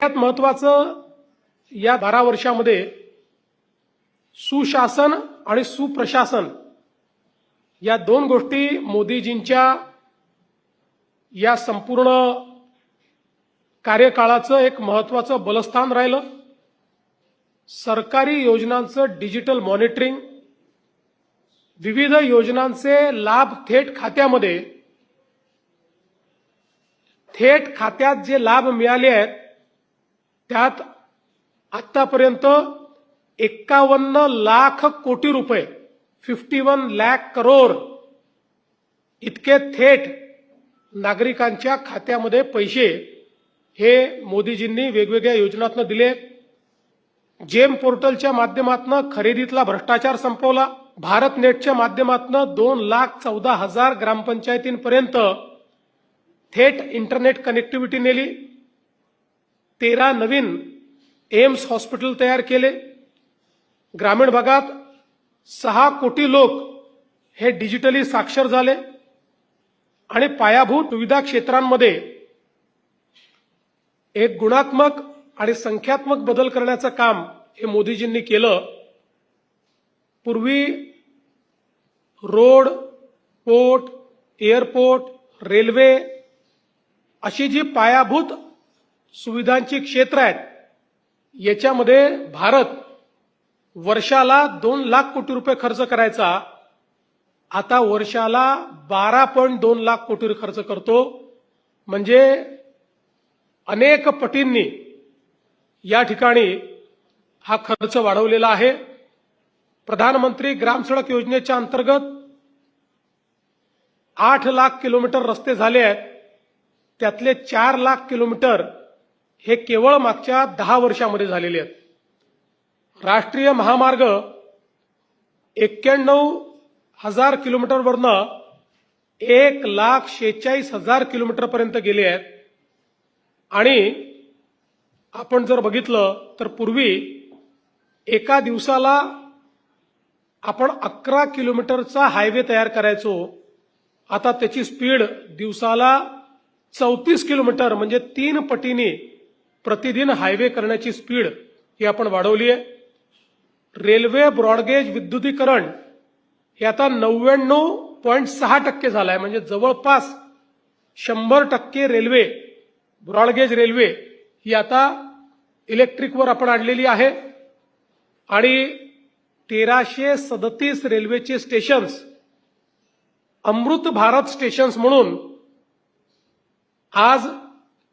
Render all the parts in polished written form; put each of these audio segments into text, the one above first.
सगळ्यात महत्त्वाचं या 12 वर्षामध्ये सुशासन आणि सुप्रशासन या दोन गोष्टी मोदीजींच्या या संपूर्ण कार्यकाळाचं एक महत्त्वाचं बलस्थान राहिलं। सरकारी योजनांचं डिजिटल मॉनिटरिंग, विविध योजनांचे लाभ थेट खात्यात जे लाभ मिळाले आहेत त्यात आतापर्यंत 51 लाख कोटी रुपये 51 लाख करोड इतके थेट नागरिकांच्या खात्यामध्ये पैसे हे मोदीजींनी वेगवेगळ्या योजनांतून दिले। जेम पोर्टलच्या माध्यमातून खरेदीतला भ्रष्टाचार संपवला। भारत नेटच्या माध्यमातून 2,14,000 ग्रामपंचायतींपर्यंत थेट इंटरनेट कनेक्टिव्हिटी नेली। 13 नवीन एम्स हॉस्पिटल तयार केले। ग्रामीण भागात 6 कोटी लोक हे डिजिटली साक्षर झाले आणि पायाभूत सुविधा क्षेत्रांमध्ये एक गुणात्मक आणि संख्यात्मक बदल करण्याचं काम हे मोदीजींनी केलं। पूर्वी रोड, पोर्ट, एअरपोर्ट, रेल्वे अशी जी पायाभूत सुविधांची क्षेत्र आहेत याच्यामध्ये भारत वर्षाला 2 लाख कोटी रुपये खर्च करायचा, आता वर्षाला 12.2 लाख कोटी खर्च करतो। म्हणजे अनेक पटींनी या ठिकाणी हा खर्च वाढवलेला आहे। प्रधानमंत्री ग्राम सडक योजनेच्या अंतर्गत 8 लाख किलोमीटर रस्ते झाले आहेत, त्यातले 4 लाख किलोमीटर हे केवळ मागच्या 10 वर्षांमध्ये झालेले आहेत। राष्ट्रीय महामार्ग 91,000 किलोमीटरवरनं 1,46,000 किलोमीटरपर्यंत गेले आहेत। आणि आपण जर बघितलं तर पूर्वी एका दिवसाला आपण 11 किलोमीटरचा हायवे तयार करायचो, आता त्याची स्पीड दिवसाला 34 किलोमीटर म्हणजे 3 पटीने प्रतिदिन हायवे करण्याची स्पीड ही आपण वाढवली आहे। रेल्वे ब्रॉडगेज विद्युतीकरण हे आता 99.6% झालंय, म्हणजे जवळपास 100% रेल्वे ब्रॉडगेज रेल्वे ही आता इलेक्ट्रिकवर आपण आणलेली आहे। आणि 1337 रेल्वेचे स्टेशन्स अमृत भारत स्टेशन्स म्हणून आज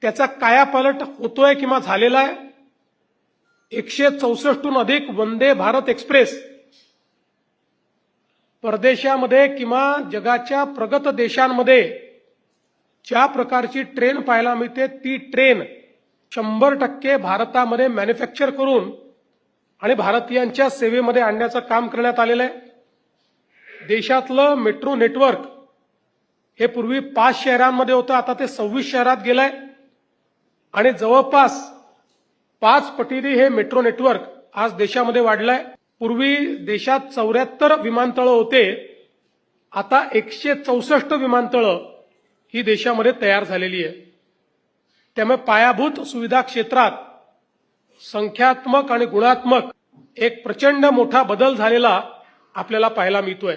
त्याचा कायापालट होतोय किंवा झालेला आहे। 164हून अधिक वंदे भारत एक्सप्रेस परदेशामध्ये किंवा जगाच्या प्रगत देशांमध्ये ज्या प्रकारची ट्रेन पाहायला मिळते ती ट्रेन 100% भारतामध्ये मॅन्युफॅक्चर करून आणि भारतीयांच्या सेवेमध्ये आणण्याचं काम करण्यात आलेलं आहे। देशातलं मेट्रो नेटवर्क हे पूर्वी 5 शहरांमध्ये होतं, आता ते 26 शहरात गेलंय आणि जवळपास 5 पटीने हे मेट्रो नेटवर्क आज देशामध्ये वाढलंय। पूर्वी देशात 74 विमानतळं होते, आता 164 विमानतळं ही देशामध्ये तयार झालेली आहे। त्यामुळे पायाभूत सुविधा क्षेत्रात संख्यात्मक आणि गुणात्मक एक प्रचंड मोठा बदल झालेला आपल्याला पाहायला मिळतोय।